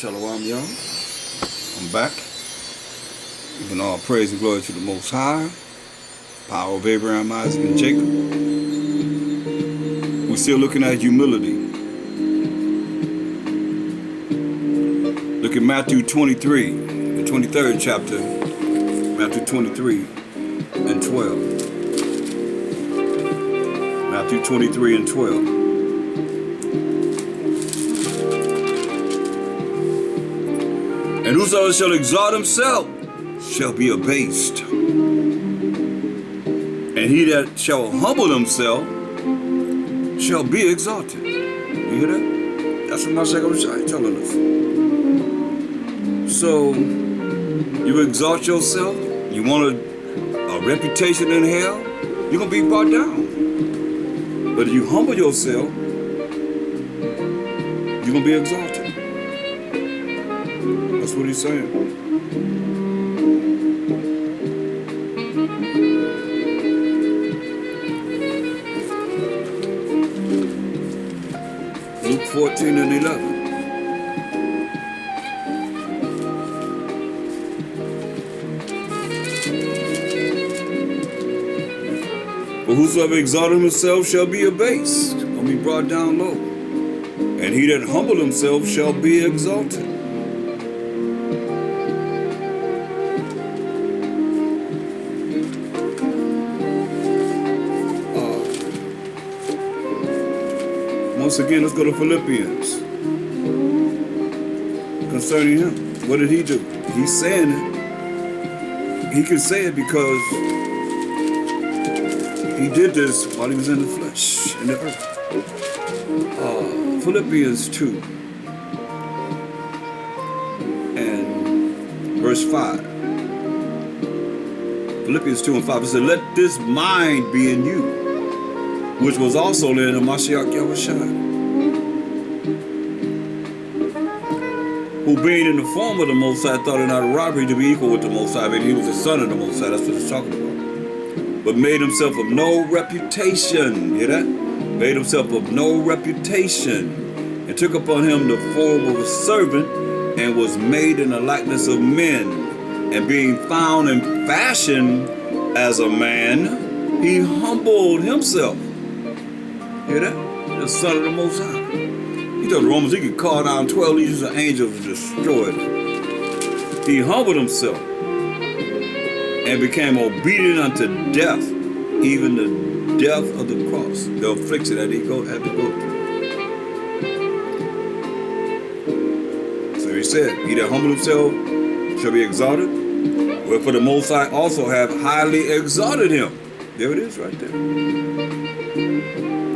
Shalawam, y'all. I'm back. Giving all praise and glory to the Most High, power of Abraham, Isaac, and Jacob. We're still looking at humility. Look at Matthew 23, the 23rd chapter, Matthew 23 and 12. Matthew 23 and 12. And whosoever shall exalt himself shall be abased. And he that shall humble himself shall be exalted. You hear that? That's what my second H.O.I telling us. So, you exalt yourself, you want a reputation in hell, you're going to be brought down. But if you humble yourself, you're going to be exalted. That's what he's saying. Luke 14 and 11. For whosoever exalted himself shall be abased, or be brought down low. And he that humbled himself shall be exalted. Once again, let's go to Philippians. Concerning him, what did he do? He's saying it. He can say it because he did this while he was in the flesh, in the earth. Philippians 2 and verse 5. Philippians 2 and 5. It said, let this mind be in you, which was also in the H.O.I, who being in the form of the Most High thought it not a robbery to be equal with the Most High, but he was the son of the Most High. That's what it's talking about. But made himself of no reputation. Hear that? Made himself of no reputation, and took upon him the form of a servant, and was made in the likeness of men. And being found in fashion as a man, he humbled himself. Hear that? The son of the Most High. He told the Romans he could call down 12 legions of angels and destroy them. He humbled himself and became obedient unto death, even the death of the cross, the affliction that he had to go through. So he said, he that humbled himself shall be exalted, wherefore the Most High also have highly exalted him. There it is right there.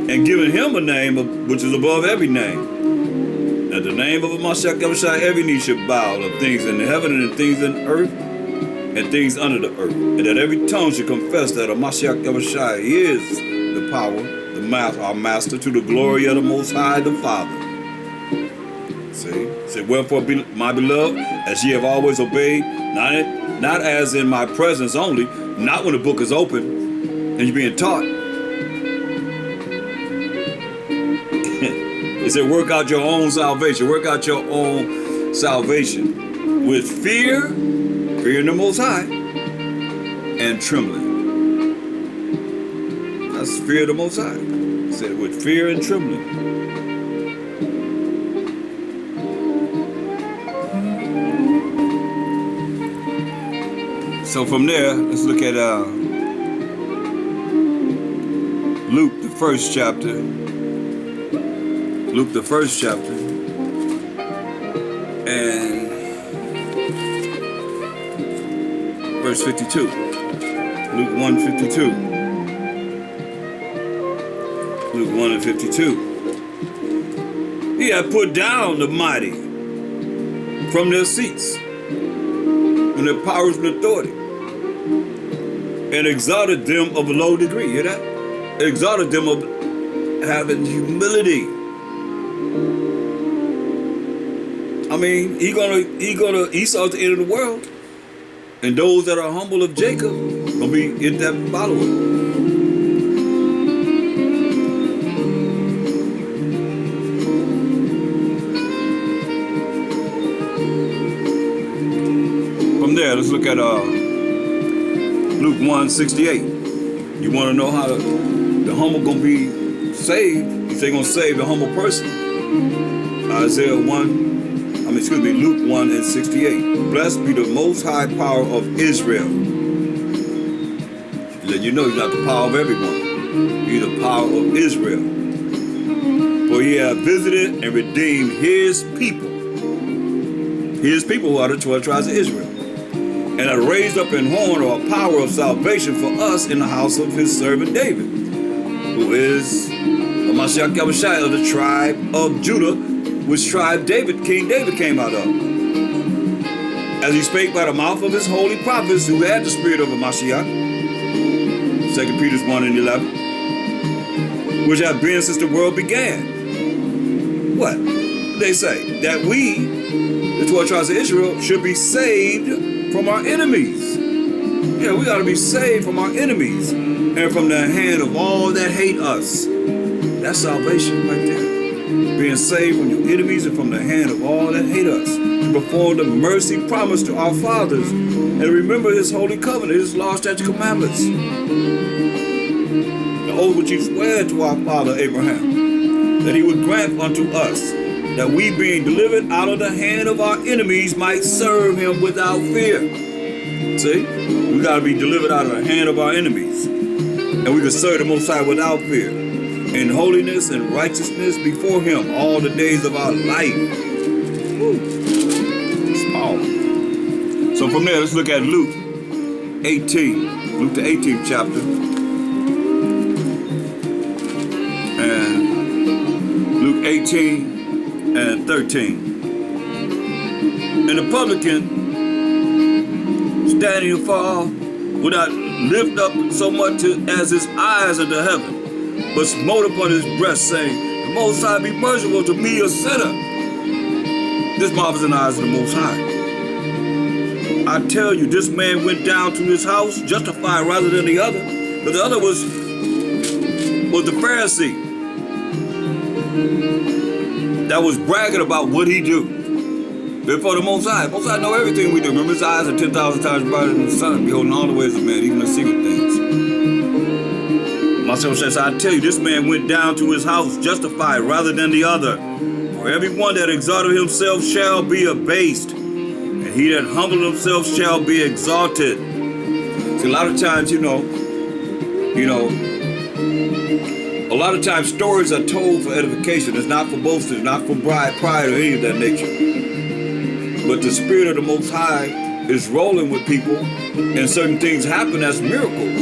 And given him a name which is above every name. At the name of a Mashiach, every knee shall bow, of things in heaven and in things in earth and things under the earth. And that every tongue should confess that a Mashiach is the power, our master, to the glory of the Most High, the Father. See? Said, wherefore, my beloved, as ye have always obeyed, not as in my presence only, not when the book is open and you're being taught. It said, work out your own salvation. Work out your own salvation with fear in the Most High, and trembling. That's fear of the Most High. It said, with fear and trembling. So from there, let's look at Luke, the first chapter. Luke, the first chapter, and verse 52. Luke 1:52. Luke 1 and 52. He had put down the mighty from their seats, from their powers and authority, and exalted them of a low degree. Hear that? Exalted them of having humility. I mean, Esau's the end of the world, and those that are humble of Jacob gonna be in that following. that, let's look at Luke 1:68. You want to know how the humble gonna be saved? He said, gonna save the humble person. Luke 1:68. Blessed be the most high power of Israel. Let you know he's not the power of everyone. He's the power of Israel. For he hath visited and redeemed his people. His people who are the 12 tribes of Israel. And hath raised up in horn or a power of salvation for us in the house of his servant David, who is the Mashiach Yahushua of the tribe of Judah, which tribe King David came out of. As he spake by the mouth of his holy prophets who had the spirit of a Mashiach, 2 Peter 1:11, which have been since the world began. What? They say that we, the 12 tribes of Israel, should be saved from our enemies. Yeah, we got to be saved from our enemies and from the hand of all that hate us. That's salvation right there. Being saved from your enemies and from the hand of all that hate us. To perform the mercy promised to our fathers and remember his holy covenant, his law, statutes, commandments. The oath which he swore to our father Abraham, that he would grant unto us, that we being delivered out of the hand of our enemies might serve him without fear. See? We got to be delivered out of the hand of our enemies. And we can serve the Most High without fear. In holiness and righteousness before him all the days of our life. Woo. It's powerful. So from there, let's look at Luke 18. Luke the 18th chapter. And Luke 18:13. And the publican, standing afar, would not lift up so much as his eyes unto heaven, but smote upon his breast, saying, the Most High be merciful to me, a sinner. This marvelous in the eyes of the Most High. I tell you, this man went down to his house justified rather than the other. But the other was the Pharisee that was bragging about what he do. Before the Most High. Most High know everything we do. Remember, his eyes are 10,000 times brighter than the sun, beholding all the ways of man, even the secret things. Myself says, I tell you, this man went down to his house justified rather than the other. For everyone that exalted himself shall be abased, and he that humbled himself shall be exalted. See, a lot of times, a lot of times stories are told for edification. It's not for boasting, not for pride or any of that nature. But the Spirit of the Most High is rolling with people, and certain things happen as miracles.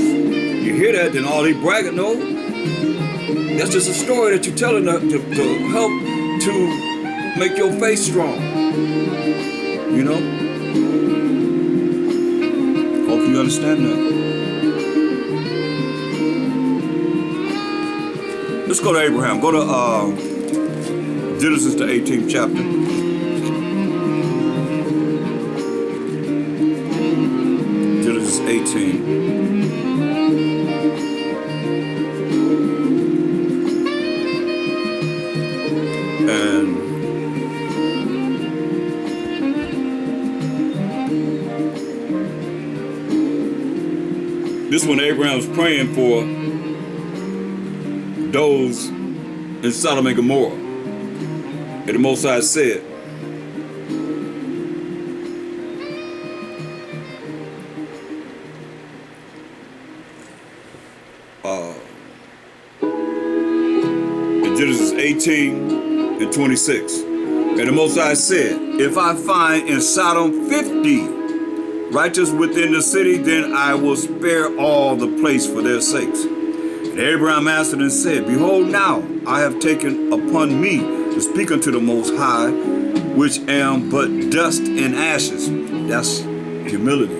You hear that, then all they bragging, no. That's just a story that you're telling to help to make your faith strong. Hope you understand that. Let's go to Abraham. Go to Genesis, the 18th chapter. Genesis 18. And this one, Abraham was praying for those in Sodom and Gomorrah. And the Most High said, in Genesis 18:26, and the Most High said, if I find in Sodom 50 righteous within the city, then I will spare all the place for their sakes. And Abraham answered and said, behold, now I have taken upon me to speak unto the Most High, which am but dust and ashes. That's humility.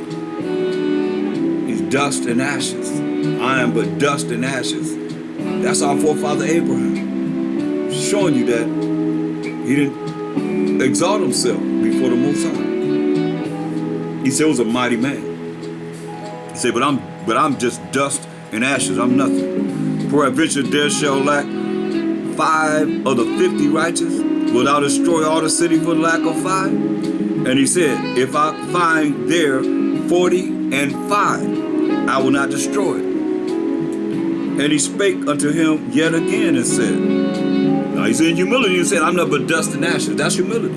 He's dust and ashes. I am but dust and ashes. That's our forefather Abraham, showing you that he didn't exalt himself before the Most High. He said he was a mighty man. He said, but I'm just dust and ashes. I'm nothing. Peradventure there shall lack 5 of the 50 righteous. Wilt thou destroy all the city for lack of 5? And he said, if I find there 40 and 5, I will not destroy it. And he spake unto him yet again and said, now he's in humility. He said, I'm not but dust and ashes. That's humility.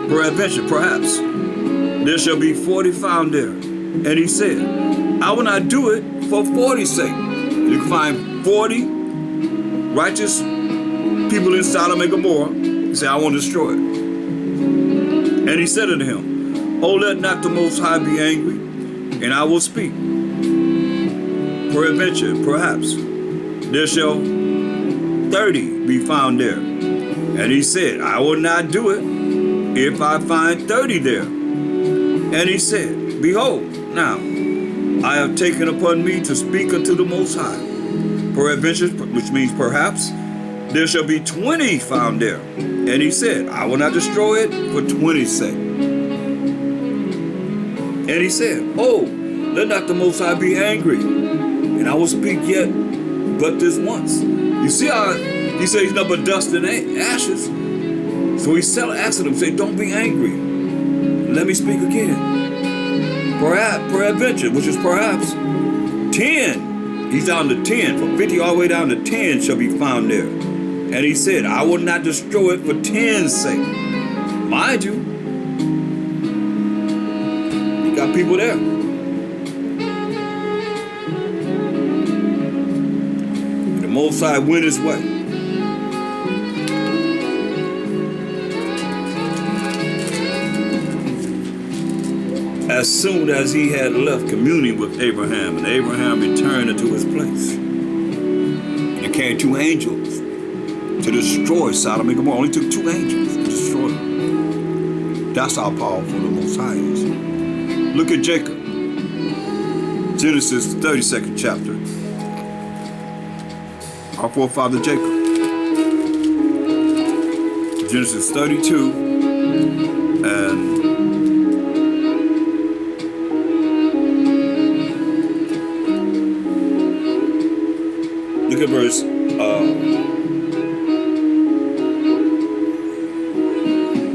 Peradventure, perhaps, there shall be 40 found there. And he said, I will not do it for 40's sake. You can find 40 righteous people in Sodom and Gomorrah. He said, I won't destroy it. And he said unto him, oh, let not the Most High be angry, and I will speak. Peradventure, perhaps, there shall 30 be found there. And he said, I will not do it if I find 30 there. And he said, behold, now I have taken upon me to speak unto the Most High. Peradventure, which means perhaps, there shall be 20 found there. And he said, I will not destroy it for 20's sake. And he said, oh, let not the Most High be angry, and I will speak yet but this once. You see how he said he's nothing but dust and ashes. So he's asking him, say, don't be angry. Let me speak again. Peradventure, which is perhaps 10. He's down to 10. From 50 all the way down to 10 shall be found there. And he said, I will not destroy it for 10's sake. Mind you, you got people there. And the Most High went his way. As soon as he had left communing with Abraham, and Abraham returned into his place. And there came 2 angels to destroy Sodom and Gomorrah. Only took 2 angels to destroy them. That's how powerful the Most High is. Look at Jacob. Genesis, the 32nd chapter. Our forefather Jacob. Genesis 32 and look at verse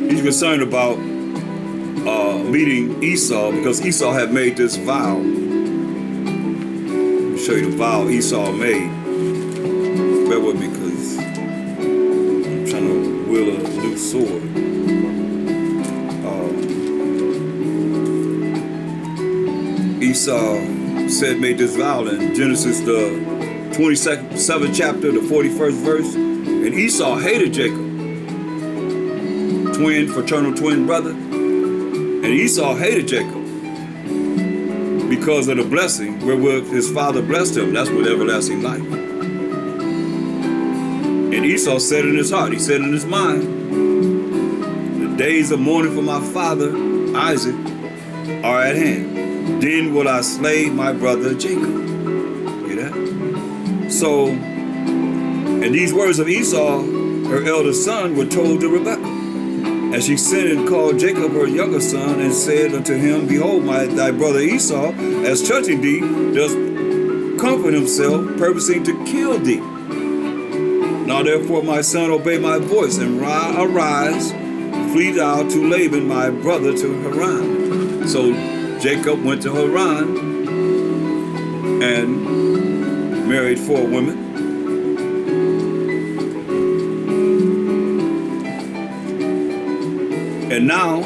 he's concerned about meeting Esau because Esau had made this vow. Let me show you the vow Esau made. Bear with me because I'm trying to wield a new sword. Esau made this vow in Genesis the 27th chapter, the 41st verse. And Esau hated Jacob, fraternal twin brother. And Esau hated Jacob because of the blessing wherewith his father blessed him. That's with everlasting life. And Esau said in his heart, he said in his mind, the days of mourning for my father Isaac are at hand. Then will I slay my brother Jacob. Hear that? So, and these words of Esau, her eldest son, were told to Rebekah. And she sent and called Jacob her younger son, and said unto him, behold, thy brother Esau, as touching thee, does comfort himself, purposing to kill thee. Now therefore, my son, obey my voice, and arise, flee thou to Laban, my brother, to Haran. So Jacob went to Haran and married 4 women. And now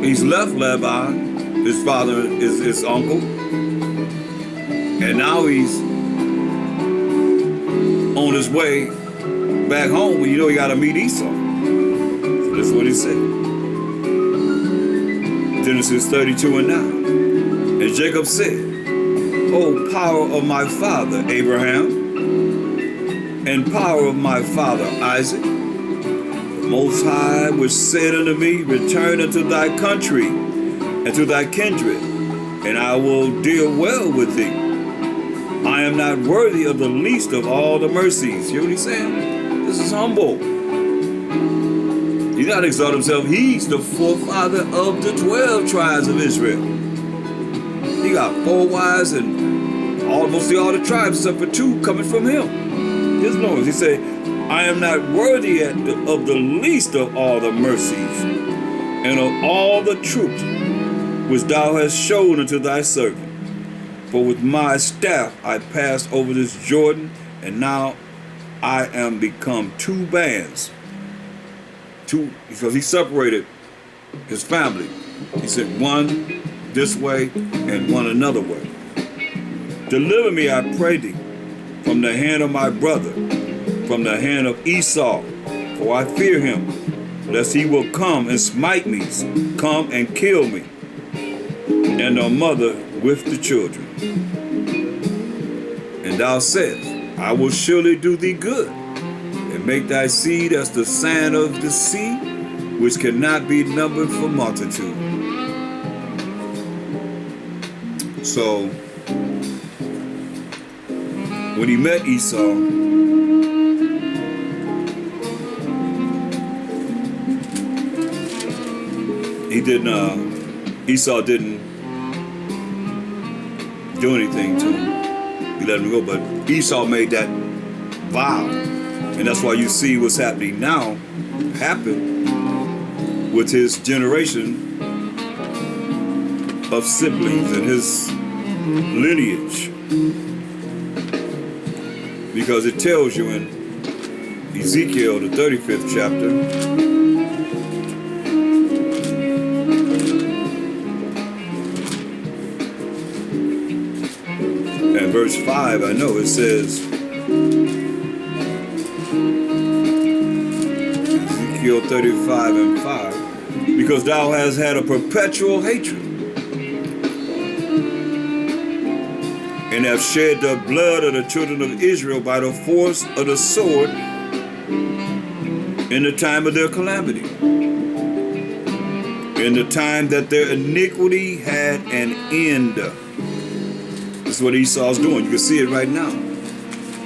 he's left Laban, his father is his uncle, and now he's on his way back home. And you know he got to meet Esau. So that's what he said. Genesis 32 and 9. And Jacob said, O power of my father Abraham, and power of my father Isaac, the Most High which said unto me, return unto thy country and to thy kindred, and I will deal well with thee. I am not worthy of the least of all the mercies. You hear what he's saying? This is humble. He's not exalting himself. He's the forefather of the 12 tribes of Israel. He got 4 wives and almost all the tribes except for 2 coming from him. His lords. He said, I am not worthy of the least of all the mercies and of all the truth which thou hast shown unto thy servant. For with my staff I passed over this Jordan, and now I am become two bands. Two, because he separated his family. He said one this way and one another way. Deliver me, I pray thee, from the hand of my brother, from the hand of Esau, for I fear him, lest he will come and smite me, come and kill me, and the mother with the children. And thou saidst, I will surely do thee good, and make thy seed as the sand of the sea, which cannot be numbered for multitude. So, when he met Esau, Esau didn't do anything to him. He let him go, but Esau made that vow. And that's why you see what's happening now happen with his generation of siblings and his lineage. Because it tells you in Ezekiel, the 35th chapter, and verse 5, I know it says, Ezekiel 35 and 5, because thou hast had a perpetual hatred, and have shed the blood of the children of Israel by the force of the sword in the time of their calamity, in the time that their iniquity had an end. This is what Esau's doing. You can see it right now.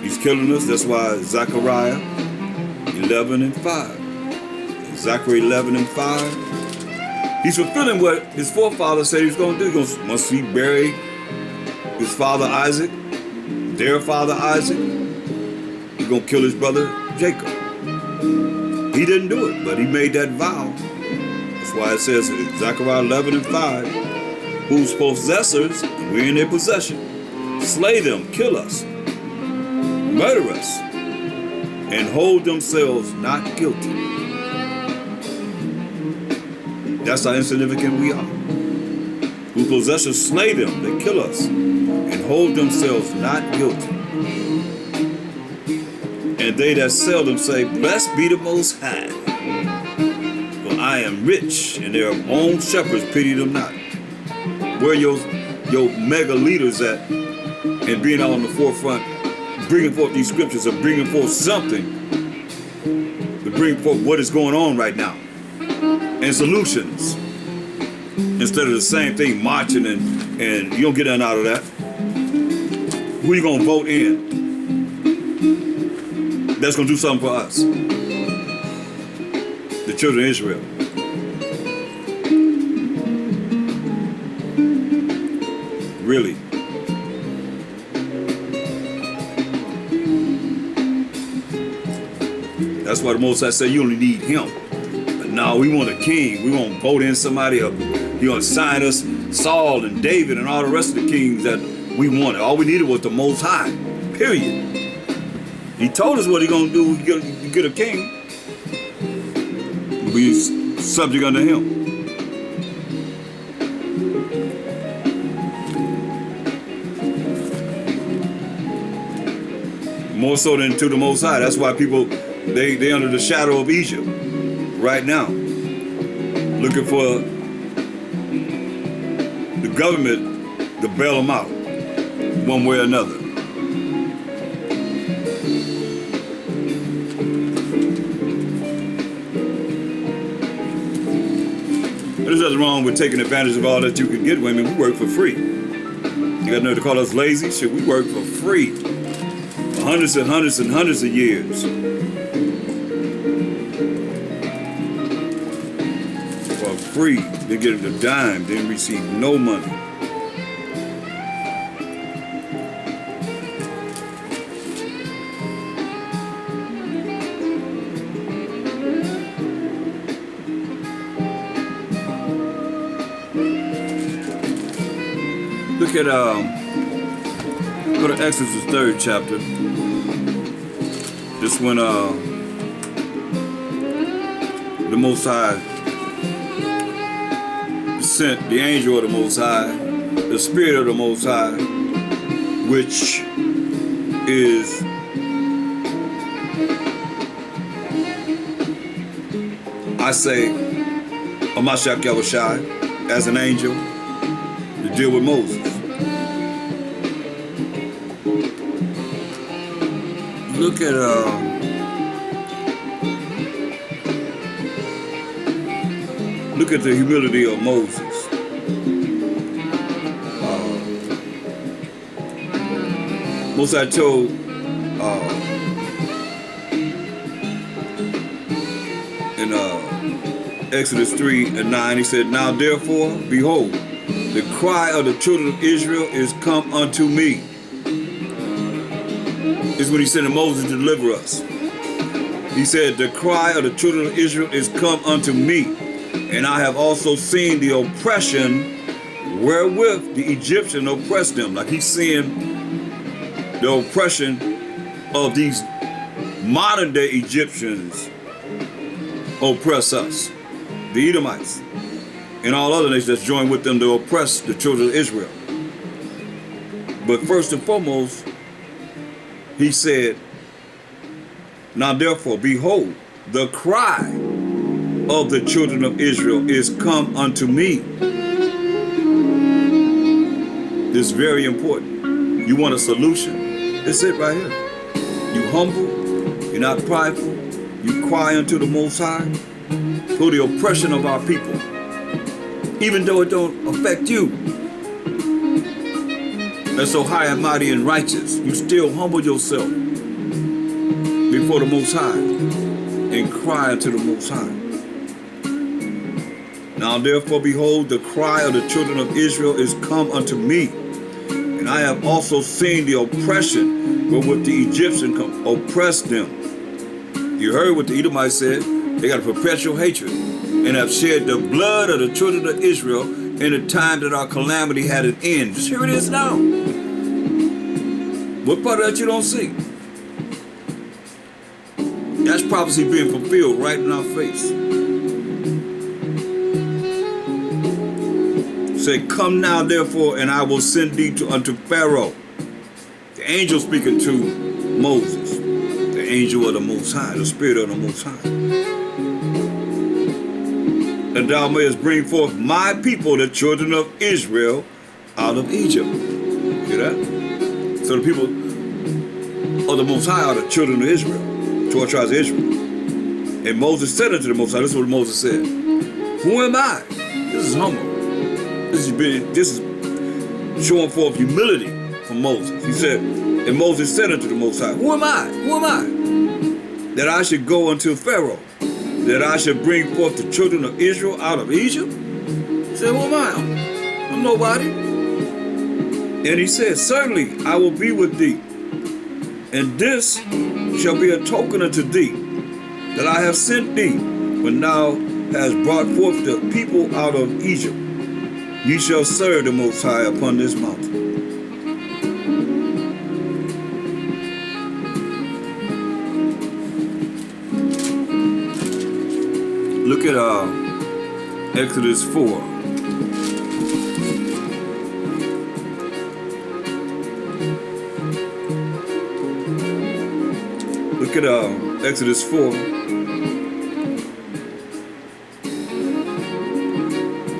He's killing us. That's why Zechariah 11 and 5. Zechariah 11 and 5. He's fulfilling what his forefathers said he was going to do. Once he buried his father Isaac, their father Isaac, he's going to kill his brother Jacob. He didn't do it, but he made that vow. That's why it says in Zechariah 11 and 5, whose possessors, we're in their possession, slay them, kill us, murder us, and hold themselves not guilty. That's how insignificant we are. Whose possessors slay them, they kill us, and hold themselves not guilty. And they that sell them say, blessed be the Most High, for I am rich, and their own shepherds pity them not. Where your mega leaders at, and being out on the forefront, bringing forth these scriptures, and bringing forth something to bring forth what is going on right now, and solutions, instead of the same thing, marching and you don't get nothing out of that. Who are you going to vote in that's going to do something for us? The children of Israel. Really. That's why the Most High said you only need him. But no, we want a king. We want to vote in somebody up. He going to sign us Saul and David and all the rest of the kings that we wanted. All we needed was the Most High. Period. He told us what he going to do. He get a king. We subject under him. More so than to the Most High. That's why people, they under the shadow of Egypt right now, looking for the government to bail them out one way or another. There's nothing wrong with taking advantage of all that you can get. Women, we work for free. You got nothing to call us lazy? Shit, we work for free. Hundreds and hundreds and hundreds of years. For free. They get a dime, didn't receive no money. Look at go to Exodus the 3rd chapter. This when the Most High sent the angel of the Most High, the Spirit of the Most High, which is I say H.O.I as an angel to deal with Moses. Look at the humility of Moses. Moses told in Exodus 3:9, he said, "Now therefore, behold, the cry of the children of Israel is come unto me." This is when he sent Moses to deliver us. He said, "The cry of the children of Israel is come unto me, and I have also seen the oppression wherewith the Egyptian oppressed them." Like he's seeing the oppression of these modern day Egyptians oppress us, the Edomites, and all other nations that's joined with them to oppress the children of Israel. But first and foremost, he said, "Now therefore, behold, the cry of the children of Israel is come unto me." This is very important. You want a solution? It's it right here. You humble, you're not prideful, you cry unto the Most High for the oppression of our people, even though it don't affect you. That's so high and mighty and righteous. You still humble yourself before the Most High and cry unto the Most High. "Now therefore, behold, the cry of the children of Israel is come unto me, and I have also seen the oppression wherewith the Egyptians oppressed them." You heard what the Edomites said. They got a perpetual hatred and have shed the blood of the children of Israel in the time that our calamity had an end. Just here it is now. What part of that you don't see? That's prophecy being fulfilled right in our face. Say, "Come now therefore, and I will send thee unto Pharaoh." The angel speaking to Moses. The angel of the Most High, the Spirit of the Most High. "That thou mayest bring forth my people, the children of Israel, out of Egypt." Hear that? So the people of the Most High are the children of Israel, 12 tribes of Israel. And Moses said unto the Most High, this is what Moses said, "Who am I?" This is humble. This is showing forth humility from Moses. He said, and Moses said unto the Most High, "Who am I? Who am I? That I should go unto Pharaoh, that I should bring forth the children of Israel out of Egypt?" He said, "Who am I? I'm nobody." And he said, "Certainly I will be with thee, and this shall be a token unto thee, that I have sent thee when thou hast brought forth the people out of Egypt. Ye shall serve the Most High upon this mountain." Look at Exodus 4. Look at Exodus 4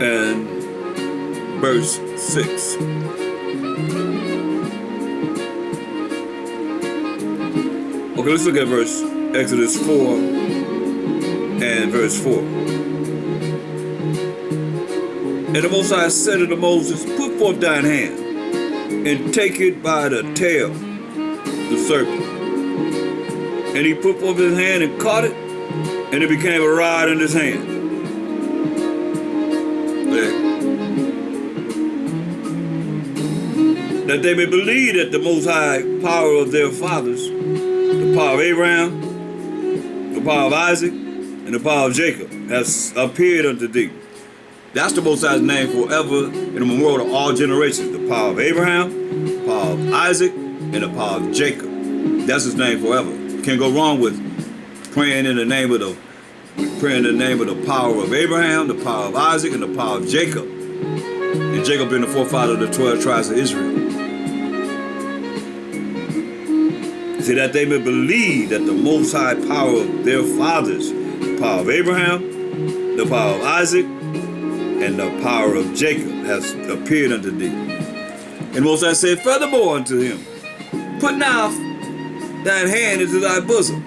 and verse 6. Okay, let's look at Exodus 4 and verse 4. "And the Most High said unto Moses, Put forth thine hand, and take it by the tail, the serpent. And he put forth his hand and caught it, and it became a rod in his hand." "That they may believe that the Most High power of their fathers, the power of Abraham, the power of Isaac, and the power of Jacob, has appeared unto thee. That's the Most High's name forever in the memorial of all generations. The power of Abraham, the power of Isaac, and the power of Jacob. That's his name forever. Can't go wrong with praying in the name of the power of Abraham, the power of Isaac, and the power of Jacob. And Jacob being the forefather of the 12 tribes of Israel. See, that they may believe that the Most High power of their fathers, the power of Abraham, the power of Isaac, and the power of Jacob has appeared unto thee. And Most High said furthermore unto him, put now thine hand into thy bosom.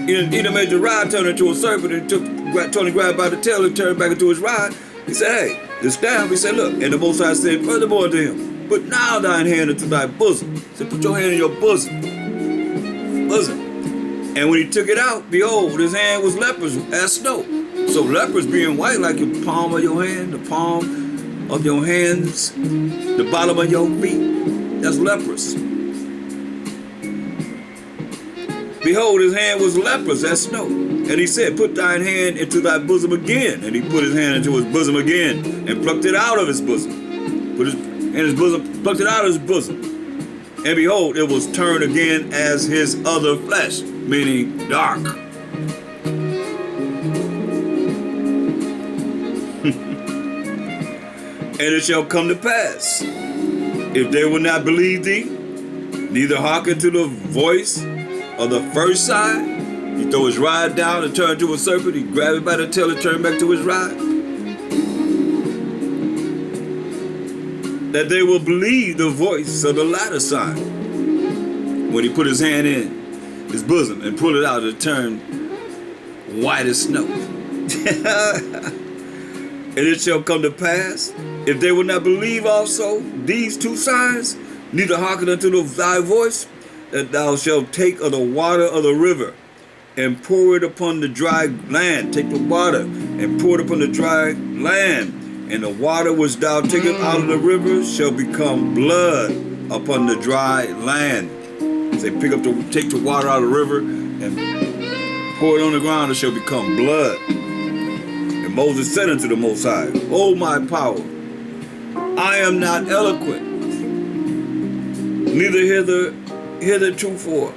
He done made the rod turn into a serpent and Tony grabbed by the tail and turned back into his rod. He said, hey, this down. He said, look. And the Most High said furthermore to him, put now thine hand into thy bosom. He said, put your hand in your bosom. And when he took it out, behold, his hand was leprous as snow. So leprous being white like the palm of your hand, the palm of your hands, the bottom of your feet. That's leprous. Behold, his hand was leprous as snow. And he said, put thine hand into thy bosom again. And he put his hand into his bosom again and plucked it out of his bosom. Plucked it out of his bosom. And behold, it was turned again as his other flesh, meaning dark. And it shall come to pass, if they will not believe thee, neither hearken to the voice of the first sign. He throw his rod down and turn to a serpent. He grab it by the tail and turn back to his rod. That they will believe the voice of the latter sign. When he put his hand in his bosom and pulled it out, it turned white as snow. And it shall come to pass, if they will not believe also these two signs, neither hearken unto thy voice, that thou shalt take of the water of the river and pour it upon the dry land. Take the water and pour it upon the dry land. And the water which thou takest out of the river shall become blood upon the dry land. Say, take the water out of the river and pour it on the ground, it shall become blood. And Moses said unto the Most High, O my power, I am not eloquent, neither heretofore,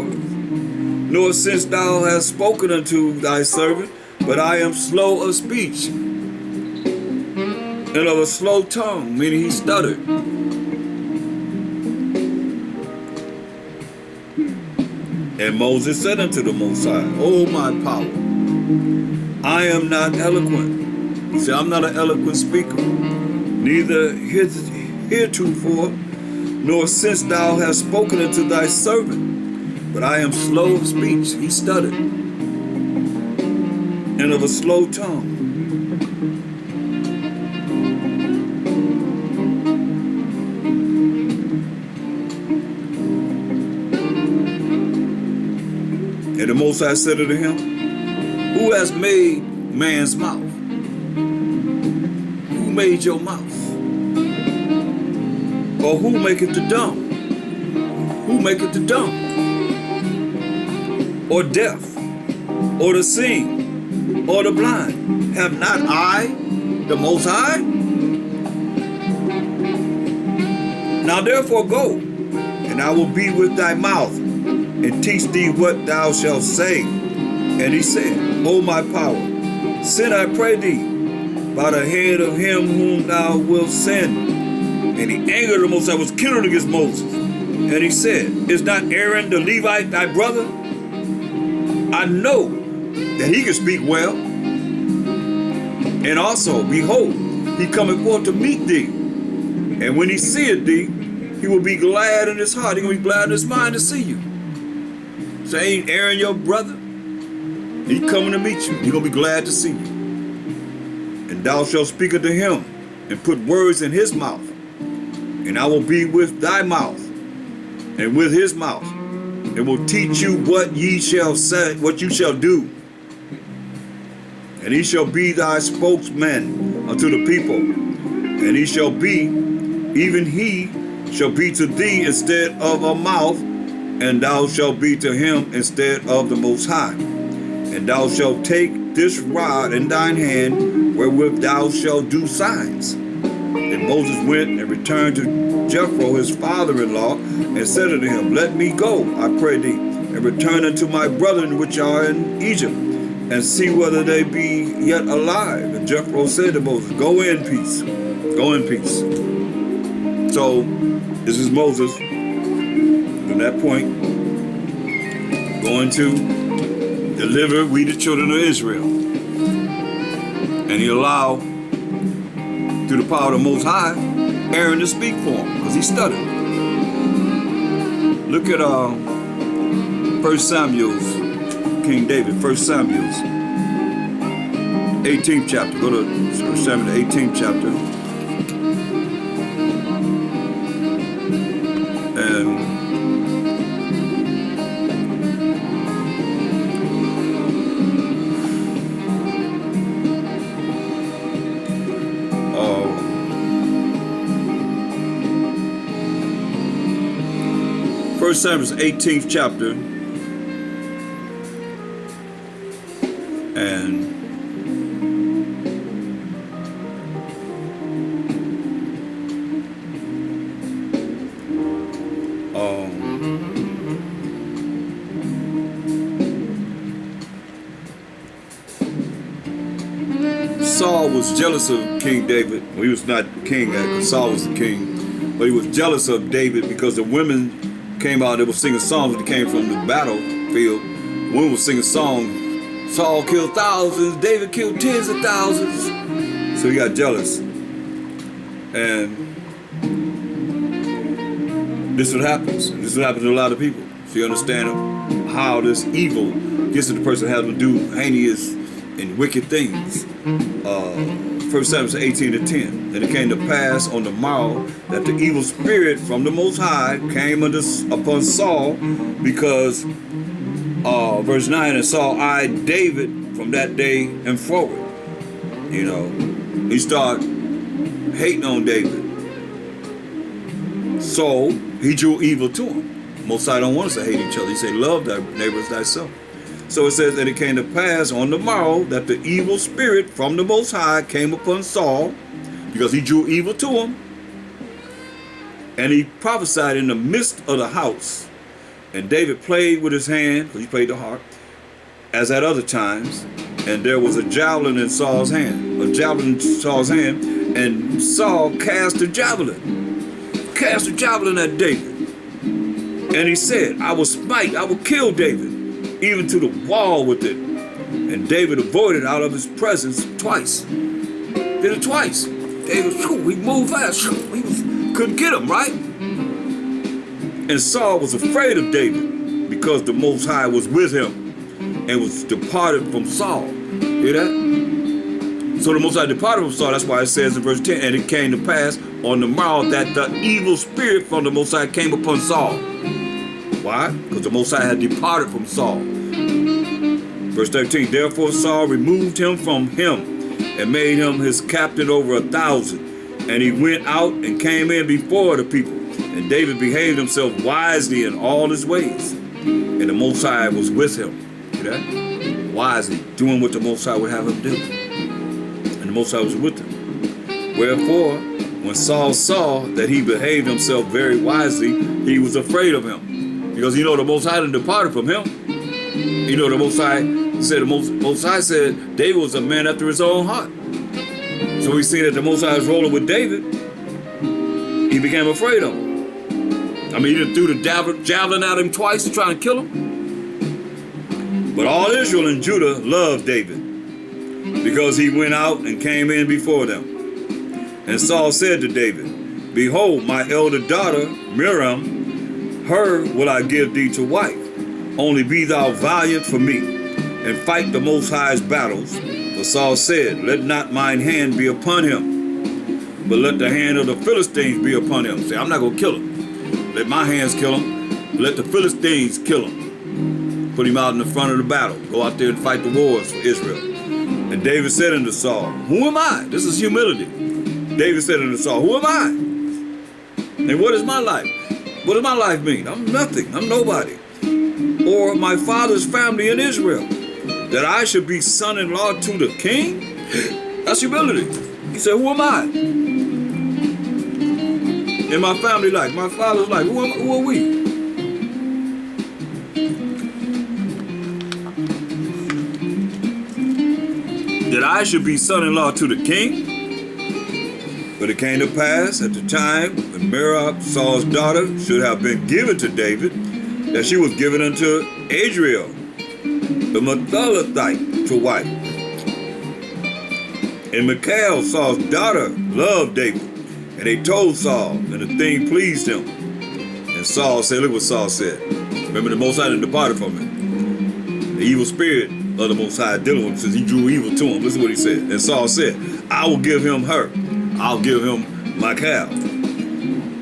nor since thou hast spoken unto thy servant, but I am slow of speech and of a slow tongue, meaning he stuttered. And Moses said unto the Most High, O my power, I am not eloquent. He said, I'm not an eloquent speaker, neither heretofore, nor since thou hast spoken unto thy servant, but I am slow of speech, he stuttered, and of a slow tongue. And the Most High said unto him, who has made man's mouth? Who made your mouth? Or who maketh the dumb? Who maketh the dumb? Or deaf? Or the seeing? Or the blind? Have not I, the Most High? Now therefore go, and I will be with thy mouth, and teach thee what thou shalt say. And he said, O my power, send, I pray thee, by the hand of him whom thou wilt send. And the anger of the Most High was kindled against Moses. And he said, is not Aaron the Levite thy brother? I know that he can speak well. And also, behold, he cometh forth to meet thee. And when he seeth thee, he will be glad in his heart. He will be glad in his mind to see you. So ain't Aaron your brother? He coming to meet you. He gonna be glad to see you. And thou shalt speak unto him, and put words in his mouth. And I will be with thy mouth, and with his mouth, and will teach you what ye shall say, what you shall do. And he shall be thy spokesman unto the people. And he shall be, even he shall be to thee instead of a mouth, and thou shalt be to him instead of the Most High. And And thou shalt take this rod in thine hand, wherewith thou shalt do signs. And Moses went and returned to Jethro his father-in-law, and said unto him, Let me go, I pray thee, and return unto my brethren which are in Egypt, and see whether they be yet alive. And Jethro said to Moses, Go in peace. Go in peace. So this is Moses from that point going to deliver we the children of Israel. And he allowed, through the power of the Most High, Aaron to speak for him, because he stuttered. Look at 1 Samuel's, King David, 1 Samuel's 18th chapter. Go to 1 Samuel, the 18th chapter. And First Samuel's 18th chapter, and Saul was jealous of King David. Well, he was not king, because Saul was the king, but he was jealous of David because the women came out, they were singing songs when they came from the battlefield. Women were singing songs. Saul killed thousands, David killed tens of thousands. So he got jealous. And this is what happens. This is what happens to a lot of people. So you understand how this evil gets to the person having to do heinous and wicked things. 1 Samuel 18:10. And it came to pass on the morrow that the evil spirit from the Most High came upon Saul, because verse 9, and Saul eyed David from that day and forward. You know, he started hating on David. So he drew evil to him. Most High don't want us to hate each other. He said, love thy neighbor as thyself. So it says, and it came to pass on the morrow that the evil spirit from the Most High came upon Saul, because he drew evil to him. And he prophesied in the midst of the house. And David played with his hand, because he played the harp, as at other times. And there was a javelin in Saul's hand, and Saul cast a javelin at David. And he said, I will smite, I will kill David, even to the wall with it. And David avoided out of his presence twice. Did it twice. David, he moved fast. He couldn't get him, right? And Saul was afraid of David, because the Most High was with him and was departed from Saul. Hear that? So the Most High departed from Saul. That's why it says in verse 10, and it came to pass on the morrow that the evil spirit from the Most High came upon Saul. Why? Because the Most High had departed from Saul. Verse 13, therefore Saul removed him from him and made him his captain over 1,000. And he went out and came in before the people. And David behaved himself wisely in all his ways. And the Most High was with him. See that? Wisely, doing what the Most High would have him do. And the Most High was with him. Wherefore, when Saul saw that he behaved himself very wisely, he was afraid of him. Because the Most High had departed from him. The Most High said, Most High said David was a man after his own heart. So we see that the Most High is rolling with David. He became afraid of him. I mean, he done threw the javelin at him twice to try to kill him. But all Israel and Judah loved David, because he went out and came in before them. And Saul said to David, behold, my elder daughter, Miriam, her will I give thee to wife. Only be thou valiant for me, and fight the Most High's battles. For Saul said, let not mine hand be upon him, but let the hand of the Philistines be upon him. Say, I'm not going to kill him. Let my hands kill him. Let the Philistines kill him. Put him out in the front of the battle. Go out there and fight the wars for Israel. And David said unto Saul, who am I? This is humility. David said unto Saul, who am I? And what is my life? What does my life mean? I'm nothing. I'm nobody. Or my father's family in Israel. that I should be son-in-law to the king? That's humility. He said, who am I? In my family life, my father's life, who are we? That I should be son-in-law to the king? But it came to pass at the time when Merab, Saul's daughter, should have been given to David, that she was given unto Adriel, the Metholatite, to wife. And Michal, Saul's daughter, loved David, and they told Saul, and the thing pleased him. And Saul said, look what Saul said. Remember, the Most High didn't departed from him. The evil spirit of the Most High dealing with him, since he drew evil to him. Listen to what he said. And Saul said, I will give him her. I'll give him Michal,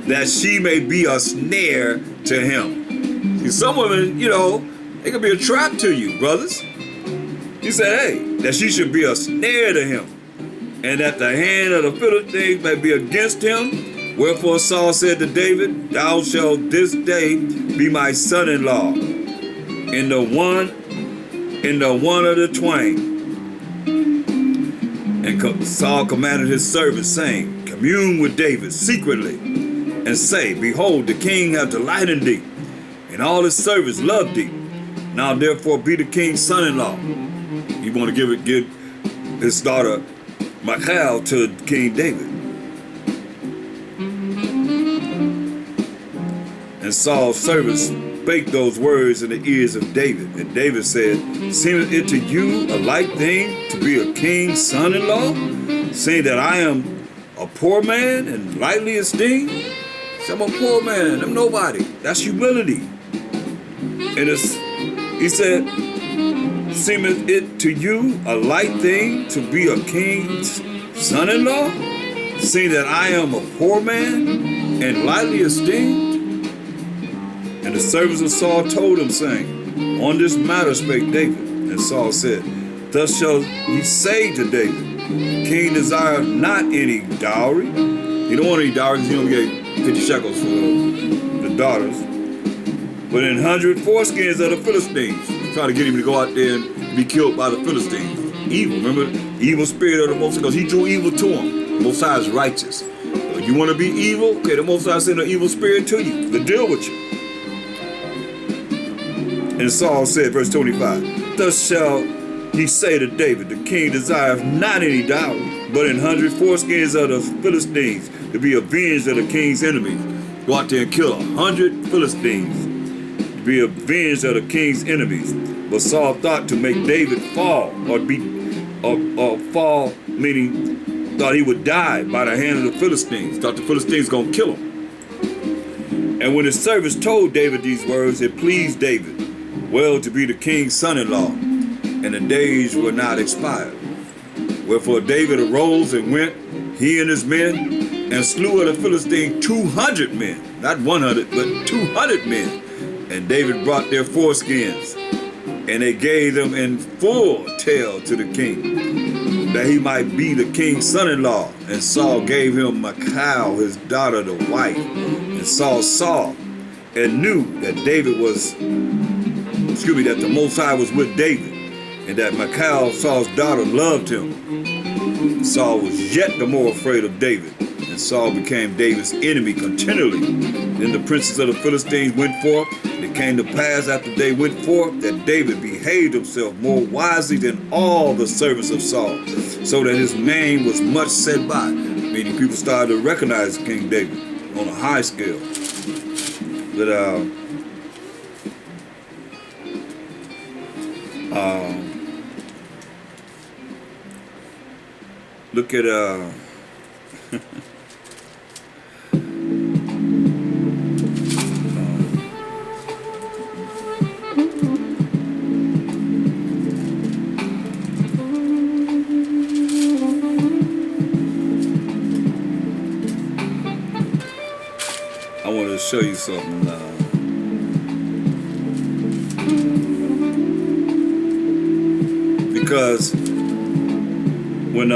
that she may be a snare to him. See, some women, you know, they could be a trap to you, brothers. He said, hey, that she should be a snare to him, and that the hand of the Philistines may be against him. Wherefore Saul said to David, thou shalt this day be my son-in-law in the one of the twain. And Saul commanded his servants, saying, commune with David secretly, and say, behold, the king hath delighted in thee, and all his servants love thee. Now therefore be the king's son-in-law. He want to give his daughter Michal to King David. And Saul's servants spake those words in the ears of David. And David said, seemeth it to you a light thing to be a king's son-in-law, saying that I am a poor man and lightly esteemed? So I'm a poor man, I'm nobody. That's humility. And he said, seemeth it to you a light thing to be a king's son-in-law, seeing that I am a poor man and lightly esteemed? And the servants of Saul told him, saying, on this matter spake David. And Saul said, thus shall ye say to David, king desireth not any dowry. He don't want any dowry because he don't get 50 shekels for the daughters. But in 100 foreskins of the Philistines, trying to get him to go out there and be killed by the Philistines. Evil, remember? Evil spirit of the Most High, because he drew evil to him. The Most High is righteous. So you want to be evil? Okay, the Most High sent an evil spirit to you to deal with you. And Saul said, verse 25, thus shall he say to David, the king desireth not any dowry, but in 100 foreskins of the Philistines to be avenged of the king's enemies. Go out there and kill 100 Philistines to be avenged of the king's enemies. But Saul thought to make David fall, or fall, meaning thought he would die by the hand of the Philistines. Thought the Philistines gonna kill him. And when his servants told David these words, it pleased David well to be the king's son-in-law, and the days were not expired. Wherefore David arose and went, he and his men, and slew of the Philistines 200 men, not 100, but 200 men. And David brought their foreskins, and they gave them in full tale to the king, that he might be the king's son-in-law. And Saul gave him Michal, his daughter, to wife. And Saul saw and knew that that the Most High was with David, and that Michal, Saul's daughter, loved him. Saul was yet the more afraid of David, and Saul became David's enemy continually. Then the princes of the Philistines went forth. It came to pass after they went forth that David behaved himself more wisely than all the servants of Saul, so that his name was much said by, meaning people started to recognize King David on a high scale. But look at I want to show you something now. Because when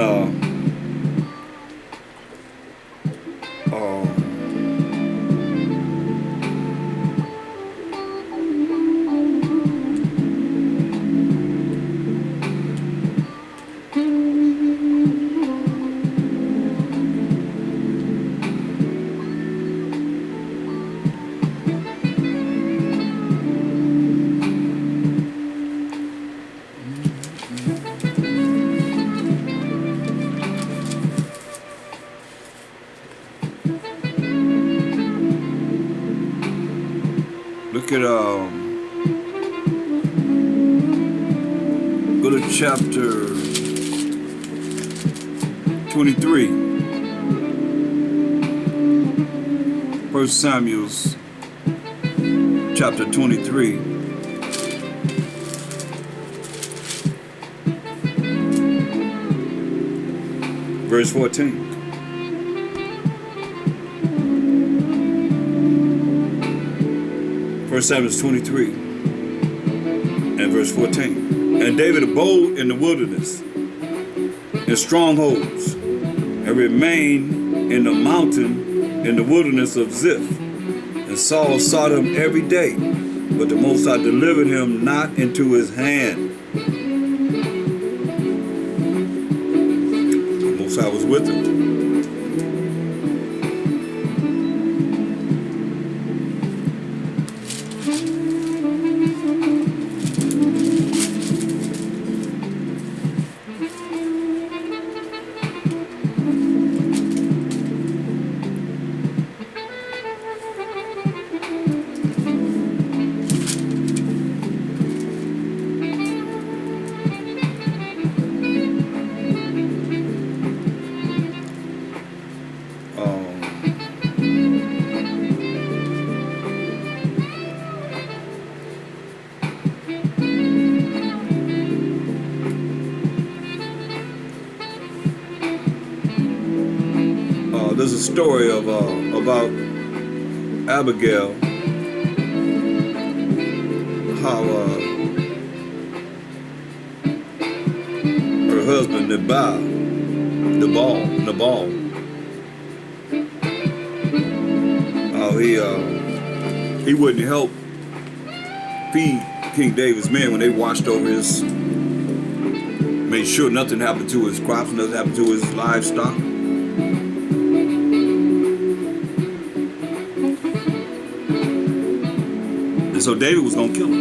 at go to chapter 23. 1 Samuel's chapter 23. Verse 14. 1 Samuel 23 and verse 14. And David abode in the wilderness, in strongholds, and remained in the mountain in the wilderness of Ziph. And Saul sought him every day, but the Most High delivered him not into his hand. The Most High was with him. There's a story of about Abigail, how her husband Nabal, how he wouldn't help feed King David's men when they watched over his, made sure nothing happened to his crops, nothing happened to his livestock. And so David was going to kill him.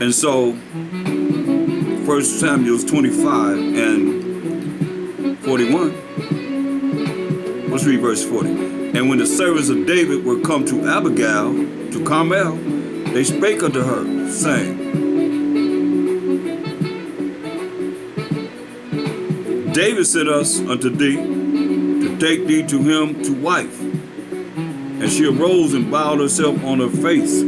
And so 1 Samuel 25 and 41. Let's read verse 40. And when the servants of David were come to Abigail, to Carmel, they spake unto her, saying, David sent us unto thee to take thee to him to wife. And she arose and bowed herself on her face.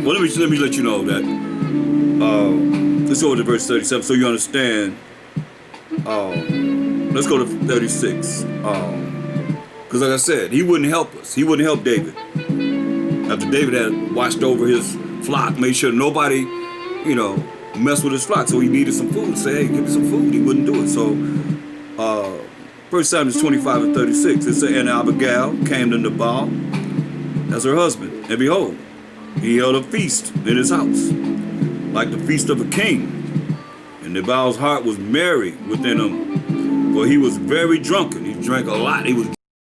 Well, let me let you know that. Let's go to verse 37 so you understand. Let's go to 36. Because like I said, he wouldn't help us. He wouldn't help David. After David had watched over his flock, made sure nobody, mess with his flock. So he needed some food. Say, hey, give me some food. He wouldn't do it. So 1 Samuel 25 and 36. It said, and Abigail came to Nabal as her husband. And behold, he held a feast in his house, like the feast of a king. And Nabal's heart was merry within him, for he was very drunken. He drank a lot. He was